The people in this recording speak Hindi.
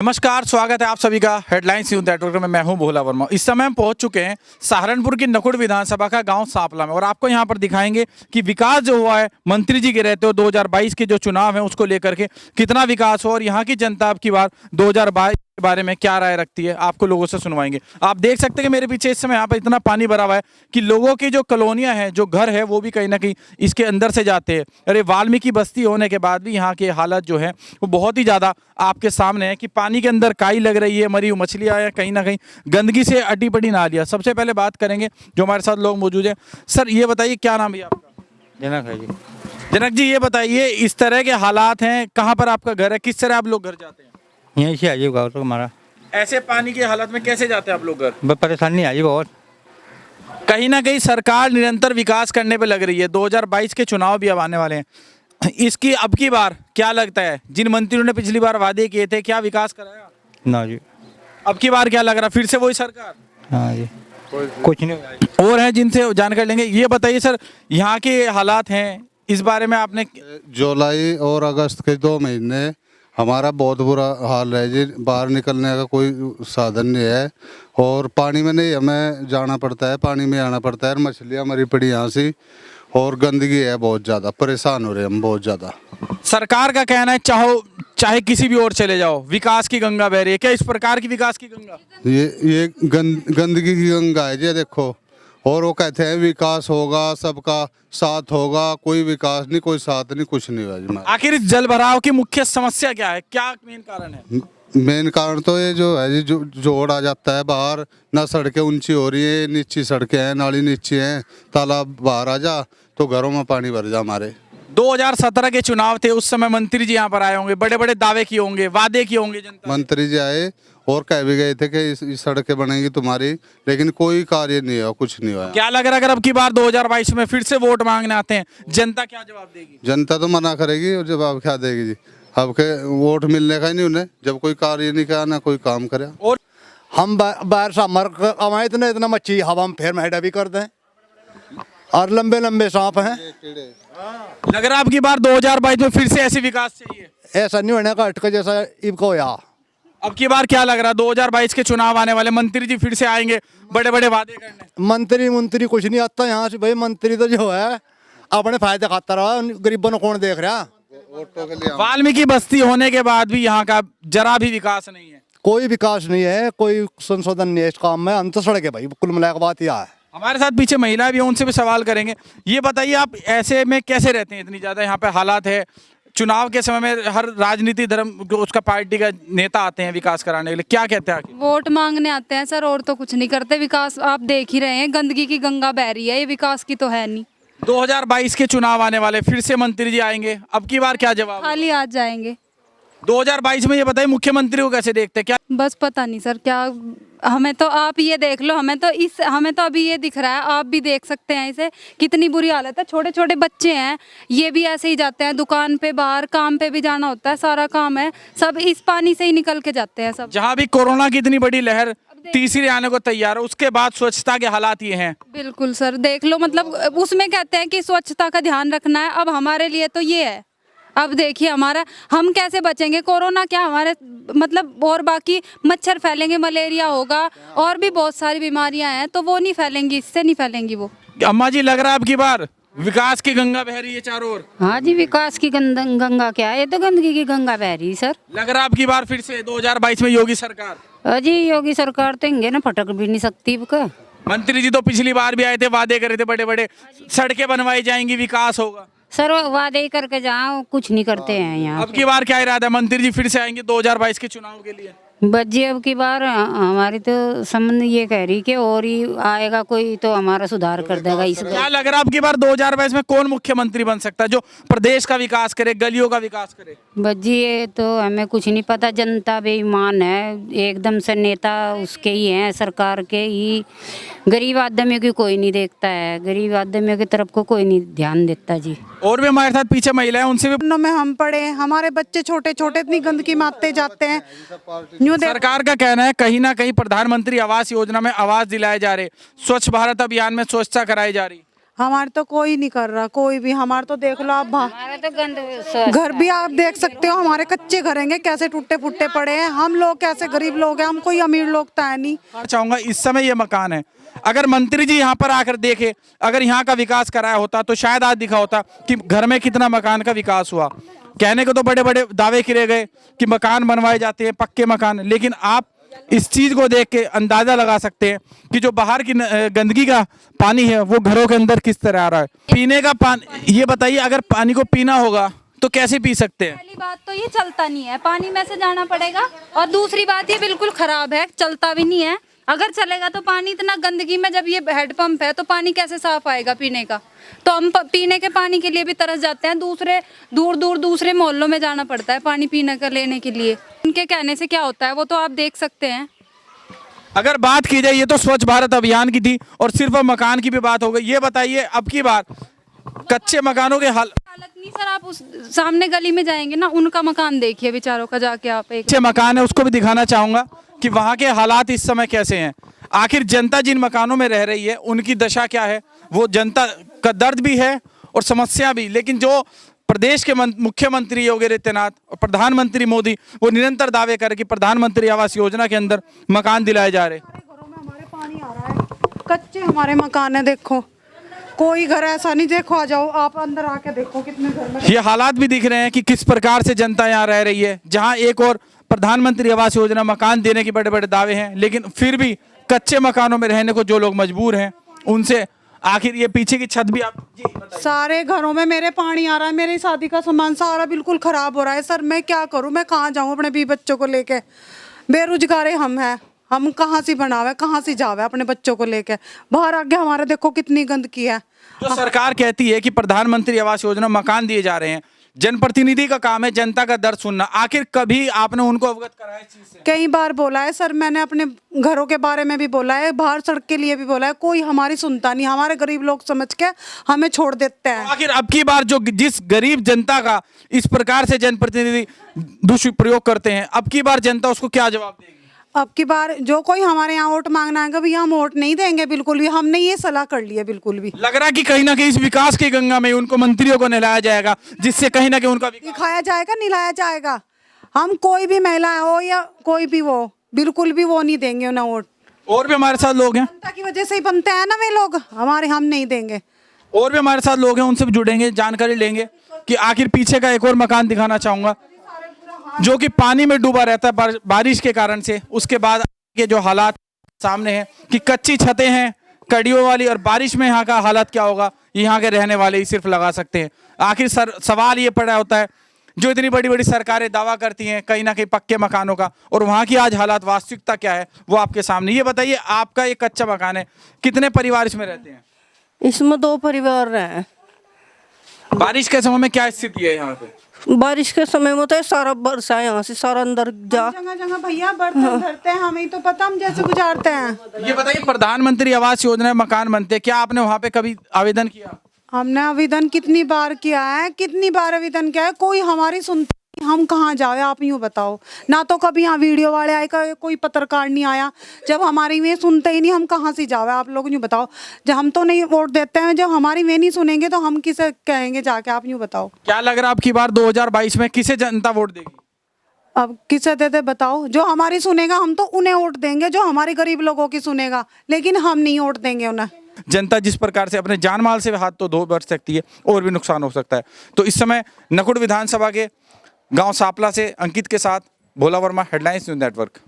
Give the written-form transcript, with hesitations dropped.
नमस्कार, स्वागत है आप सभी का हेडलाइंस न्यूज़ नेटवर्क में। मैं हूं भोला वर्मा। इस समय हम पहुंच चुके हैं सहारनपुर की नकुड़ विधानसभा का गांव सांपला में और आपको यहां पर दिखाएंगे कि विकास जो हुआ है मंत्री जी के रहते हो 2022 के जो चुनाव है उसको लेकर के कितना विकास हुआ और यहां की जनता अब की बार 2022 के बारे में क्या राय रखती है, आपको लोगों से सुनवाएंगे। आप देख सकते हैं कि मेरे पीछे इस समय यहाँ पर इतना पानी भरा हुआ है कि लोगों की जो कॉलोनियाँ हैं, जो घर है, वो भी कहीं ना कहीं इसके अंदर से जाते हैं। अरे वाल्मीकि बस्ती होने के बाद भी यहाँ के हालत जो है वो बहुत ही ज़्यादा आपके सामने है कि पानी के अंदर काई लग रही है, मरी हुई मछलियाँ हैं, कहीं ना कहीं गंदगी से अटी पड़ी नालियाँ। सबसे पहले बात करेंगे जो हमारे साथ लोग मौजूद हैं। सर ये बताइए क्या नाम है आपका? जनक है जी। जनक जी ये बताइए, इस तरह के हालात हैं, कहाँ पर आपका घर है, किस तरह आप लोग घर जाते हैं? यहीं से आइए गाँव तो हमारा। ऐसे पानी की हालत में कैसे जाते हैं आप लोग घर? बस परेशानी आई बहुत। कहीं ना कहीं सरकार निरंतर विकास करने पे लग रही है। 2022 के चुनाव भी अब आने वाले हैं। इसकी अब की बार क्या लगता है, जिन मंत्रियों ने पिछली बार वादे किए थे, क्या विकास कराया? ना जी। अब की बार क्या लग रहा, फिर से वही सरकार? हाँ जी, कुछ नहीं हुआ जी। और हैं जिनसे जानकारी लेंगे। ये बताइए सर, यहाँ के हालात हैं, इस बारे में आपने जुलाई और अगस्त के 2 महीने हमारा बहुत बुरा हाल है जी। बाहर निकलने का कोई साधन नहीं है और पानी में नहीं हमें जाना पड़ता है, पानी में आना पड़ता है। मछलियाँ मरी पड़ी यहाँ से और गंदगी है बहुत ज़्यादा, परेशान हो रहे हैं हम बहुत ज़्यादा। सरकार का कहना है चाहे किसी भी ओर चले जाओ, विकास की गंगा बह रही है। क्या इस प्रकार की विकास की गंगा? ये गंदगी की गंगा है जी, देखो। और वो कहते हैं विकास होगा, सबका साथ होगा, कोई विकास नहीं, कोई साथ नहीं, कुछ नहीं हुआ जी। आखिर इस जल भराव की मुख्य समस्या क्या है, क्या मेन कारण है? मेन कारण तो ये जो है जी, जो जोड़ आ जाता है बाहर, ना सड़कें ऊंची हो रही है, नीची सड़कें हैं, नाली नीची हैं, तालाब बाहर आ जा तो घरों में पानी भर जा हमारे। 2017 के चुनाव थे, उस समय मंत्री जी यहाँ पर आए होंगे, बड़े बड़े दावे किए होंगे, वादे किए होंगे जनता। मंत्री जी आए और कह भी गए थे कि इस सड़कें बनेंगी तुम्हारी, लेकिन कोई कार्य नहीं हुआ, कुछ नहीं हुआ। क्या लग रहा है अगर अब की बार 2022 में फिर से वोट मांगने आते हैं, जनता क्या जवाब देगी? जनता तो मना करेगी और जवाब क्या देगी जी। अब के वोट मिलने का ही नहीं उन्हें, जब कोई कार्य नहीं किया ना कोई काम करे। और हम बाहर से मर कमाए इतना मच्छी हवा में फिर मैडा भी कर दें और लंबे लंबे सांप हैं। लग रहा है अब की बार 2022 में फिर से ऐसी विकास चाहिए? ऐसा नहीं होने का अटका जैसा इबको होया। अब की बार क्या लग रहा है, 2022 के चुनाव आने वाले, मंत्री जी फिर से आएंगे बड़े बड़े वादे करने? मंत्री कुछ नहीं आता यहाँ से भाई। मंत्री तो जो है अपने फायदे खाता रहा, गरीबों को कौन देख रहा। वाल्मीकि बस्ती होने के बाद भी यहाँ का जरा भी विकास नहीं है। कोई विकास नहीं है, कोई संशोधन नहीं है इस काम में। अंत सड़क है भाई, कुल मिला के बात यह है। हमारे साथ पीछे महिला भी हैं, उनसे भी सवाल करेंगे। ये बताइए आप ऐसे में कैसे रहते हैं, इतनी ज्यादा यहाँ पे हालात है। चुनाव के समय में हर राजनीति धर्म उसका पार्टी का नेता आते हैं विकास कराने के लिए, क्या कहते हैं आखिर? वोट मांगने आते हैं सर, और तो कुछ नहीं करते। विकास आप देख ही रहे हैं, गंदगी की गंगा बह रही है, ये विकास की तो है नहीं। 2022 के चुनाव आने वाले, फिर से मंत्री जी आएंगे, अब की बार क्या जवाब? खाली आ जाएंगे 2022 में। ये बताइए मुख्यमंत्री को कैसे देखते हैं, क्या? बस पता नहीं सर क्या। हमें तो आप ये देख लो, हमें तो अभी ये दिख रहा है, आप भी देख सकते हैं इसे, कितनी बुरी हालत है। छोटे छोटे बच्चे हैं, ये भी ऐसे ही जाते हैं दुकान पे, बाहर काम पे भी जाना होता है, सारा काम है, सब इस पानी से ही निकल के जाते हैं सब। जहाँ भी कोरोना की इतनी बड़ी लहर तीसरी आने को तैयार है, उसके बाद स्वच्छता के हालात ये हैं। बिल्कुल सर, देख लो, मतलब उसमें कहते हैं कि स्वच्छता का ध्यान रखना है, अब हमारे लिए तो ये है। अब देखिए हम कैसे बचेंगे, कोरोना क्या हमारे मतलब, और बाकी मच्छर फैलेंगे, मलेरिया होगा, और भी बहुत सारी बीमारियां हैं, तो वो नहीं फैलेंगी, इससे नहीं फैलेंगी वो। अम्मा जी लग रहा है अब की बार विकास की गंगा बह रही है चारों ओर? हाँ जी, विकास की गंगा क्या है, ये तो गंदगी की गंगा बह रही है सर। लग रहा है अब की बार फिर से 2022 में योगी सरकार? अजी योगी सरकार तो इंगे ना फटक भी नहीं सकती का। मंत्री जी तो पिछली बार भी आए थे, वादे करे थे बड़े बड़े, सड़कें बनवाई जाएंगी, विकास होगा। सर वादे ही करके जाओ, कुछ नहीं करते हैं यहाँ। अब की बार क्या इरादा है, मंत्री जी फिर से आएंगे 2022 के चुनाव के लिए? बच्ची अब की बार हमारी तो संबंध ये कह रही कि और ही आएगा कोई तो हमारा सुधार कर देगा इस बार। क्या लग रहा है अब की बार 2022 में कौन मुख्यमंत्री बन सकता है जो प्रदेश का विकास करे, गलियों का विकास करे? बच्ची ये तो हमें कुछ नहीं पता, जनता बेईमान है एकदम से, नेता उसके ही हैं, सरकार के ही। गरीब आदमियों की कोई नहीं देखता है, गरीब आदमियों की तरफ को कोई नहीं ध्यान देता जी। और भी हमारे साथ पीछे महिला है, उनसे भी। में हम पढ़े, हमारे बच्चे छोटे छोटे इतनी गंदगी में आते जाते हैं। सरकार का कहना है कहीं ना कहीं प्रधानमंत्री आवास योजना में आवास दिलाए जा रहे, स्वच्छ भारत अभियान में स्वच्छता कराई जा रही। हमारे तो कोई नहीं कर रहा, कोई भी। हमारे तो देख लो आप हमारा तो गंद घर भी आप देख सकते हो, हमारे कच्चे घर हैं कैसे टूटे फूटे पड़े हैं। हम लोग कैसे गरीब लोग हैं, हम कोई अमीर लोग तो है नहीं। चाहूंगा इस समय ये मकान है, अगर मंत्री जी यहाँ पर आकर देखे, अगर यहाँ का विकास कराया होता तो शायद आज दिखा होता कि घर में कितना मकान का विकास हुआ। कहने को तो बड़े बड़े दावे किए गए कि मकान बनवाए जाते हैं, पक्के मकान, लेकिन आप इस चीज को देख के अंदाजा लगा सकते हैं कि जो बाहर की गंदगी का पानी है वो घरों के अंदर किस तरह आ रहा है। पीने का पानी, ये बताइए, अगर पानी को पीना होगा तो कैसे पी सकते हैं? पहली बात तो ये चलता नहीं है, पानी में से जाना पड़ेगा। और दूसरी बात ये बिल्कुल खराब है, चलता भी नहीं है। अगर चलेगा तो पानी इतना गंदगी में, जब ये हेडपंप है तो पानी कैसे साफ आएगा पीने का? तो हम पीने के पानी के लिए भी तरस जाते हैं, दूसरे मोहल्लों में जाना पड़ता है पानी पीने का लेने के लिए। उनके कहने से क्या होता है वो तो आप देख सकते हैं। अगर बात की जाए, ये तो स्वच्छ भारत अभियान की थी और सिर्फ अब मकान की भी बात हो गई। ये बताइए, अब की बार कच्चे मकानों के हालत नहीं सर, आप उस सामने गली में जाएंगे ना, उनका मकान देखिए बेचारों का, जाके आप एक अच्छे मकान है उसको भी दिखाना चाहूंगा कि वहाँ के हालात इस समय कैसे हैं। आखिर जनता जिन मकानों में रह रही है उनकी दशा क्या है, वो जनता का दर्द भी है और समस्या भी। लेकिन जो प्रदेश के मुख्यमंत्री योगी आदित्यनाथ और प्रधानमंत्री मोदी वो निरंतर दावे कर कि प्रधानमंत्री आवास योजना के अंदर मकान दिलाए जा रहे। घरों में हमारे पानी आ रहा है, कच्चे हमारे मकान है। देखो कोई घर ऐसा नहीं, देखो आ जाओ आप अंदर आके देखो कितने घर में। ये हालात भी दिख रहे हैं कि किस प्रकार से जनता यहाँ रह रही है, जहाँ एक और प्रधानमंत्री आवास योजना मकान देने के बड़े बड़े दावे हैं, लेकिन फिर भी कच्चे मकानों में रहने को जो लोग मजबूर हैं उनसे। आखिर ये पीछे की छत भी आप जी बताइए। सारे घरों में मेरे पानी आ रहा है, मेरी शादी का सामान सारा बिल्कुल खराब हो रहा है। सर मैं क्या करूं, मैं कहाँ जाऊं अपने भी बच्चों को लेके? बेरोजगार हम हैं, हम कहाँ से बनावे, कहाँ से जावे अपने बच्चों को लेके? बाहर आगे हमारे देखो कितनी गंदगी है। जो सरकार कहती है कि प्रधानमंत्री आवास योजना मकान दिए जा रहे हैं, जनप्रतिनिधि का काम है जनता का दर्द सुनना। आखिर कभी आपने उनको अवगत कराया इस चीज से? कई बार बोला है सर, मैंने अपने घरों के बारे में भी बोला है, बाहर सड़क के लिए भी बोला है, कोई हमारी सुनता नहीं। हमारे गरीब लोग समझ के हमें छोड़ देते हैं। आखिर अब की बार जो जिस गरीब जनता का इस प्रकार से जनप्रतिनिधि दुष्प्रयोग करते हैं, अब की बार जनता उसको क्या जवाब देगी? अब की बार जो कोई हमारे यहाँ वोट मांगना आएगा भैया, हम वोट नहीं देंगे बिल्कुल भी। हमने ये सलाह कर ली है बिल्कुल भी। लग रहा है कि कहीं ना कहीं इस विकास की गंगा में उनको मंत्रियों को नहलाया जाएगा, जिससे कहीं ना कहीं उनका दिखाया जाएगा, निलाया जाएगा। हम कोई भी महिला हो या कोई भी वो, बिल्कुल भी वो नहीं देंगे उन्हें वोट। और भी हमारे साथ लोग हैं, जनता की वजह से ही बनते हैं ना वे लोग हमारे, हम नहीं देंगे। और भी हमारे साथ लोग हैं, उनसे भी जुड़ेंगे, जानकारी लेंगे कि आखिर पीछे का एक और मकान दिखाना चाहूंगा जो कि पानी में डूबा रहता है बारिश के कारण से। उसके बाद के जो हालात सामने हैं कि कच्ची छतें हैं कड़ियों वाली, और बारिश में यहाँ का हालत क्या होगा यहाँ के रहने वाले ही सिर्फ लगा सकते हैं। आखिर सवाल ये पड़ा होता है, जो इतनी बड़ी बड़ी सरकारें दावा करती हैं कहीं ना कहीं पक्के मकानों का, और वहाँ की आज हालात वास्तविकता क्या है वो आपके सामने। ये बताइए, आपका एक कच्चा मकान है, कितने परिवार इसमें रहते हैं? इसमें 2 परिवार हैं। बारिश के समय में क्या स्थिति है यहाँ पे? बारिश के समय में तो ये सारा बरसा है, यहाँ से सारा अंदर जा। जगह जगह भैया बर्तन धरते हैं, हमें तो पता, हम जैसे गुजारते हैं। ये बताइए, प्रधानमंत्री आवास योजना में मकान बनते हैं, क्या आपने वहाँ पे कभी आवेदन किया? हमने आवेदन कितनी बार किया है, कितनी बार आवेदन किया है, कोई हमारी सुनता नहीं। हम कहाँ जाए आप यूँ बताओ? ना तो कभी यहाँ वीडियो वाले आए, कोई पत्रकार नहीं आया। जब हमारी वे सुनते ही नहीं, हम कहाँ से जावे? आप लोग यूँ बताओ। जब हम तो नहीं वोट देते हैं, जब हमारी वे नहीं सुनेंगे तो हम किसे कहेंगे जाके? आप यूँ बताओ। क्या लग रहा है आपकी बार 2022 में किसे जनता वोट देगी? अब किसे देते बताओ? जो हमारी सुनेगा हम तो उन्हें वोट देंगे, जो हमारे गरीब लोगों की सुनेगा, लेकिन हम नहीं वोट देंगे उन्हें। जनता जिस प्रकार से अपने जान माल से हाथ तो धो बैठ सकती है, और भी नुकसान हो सकता है। तो इस समय नकुड़ विधानसभा के गांव सापला से अंकित के साथ भोला वर्मा, हेडलाइंस न्यूज़ नेटवर्क।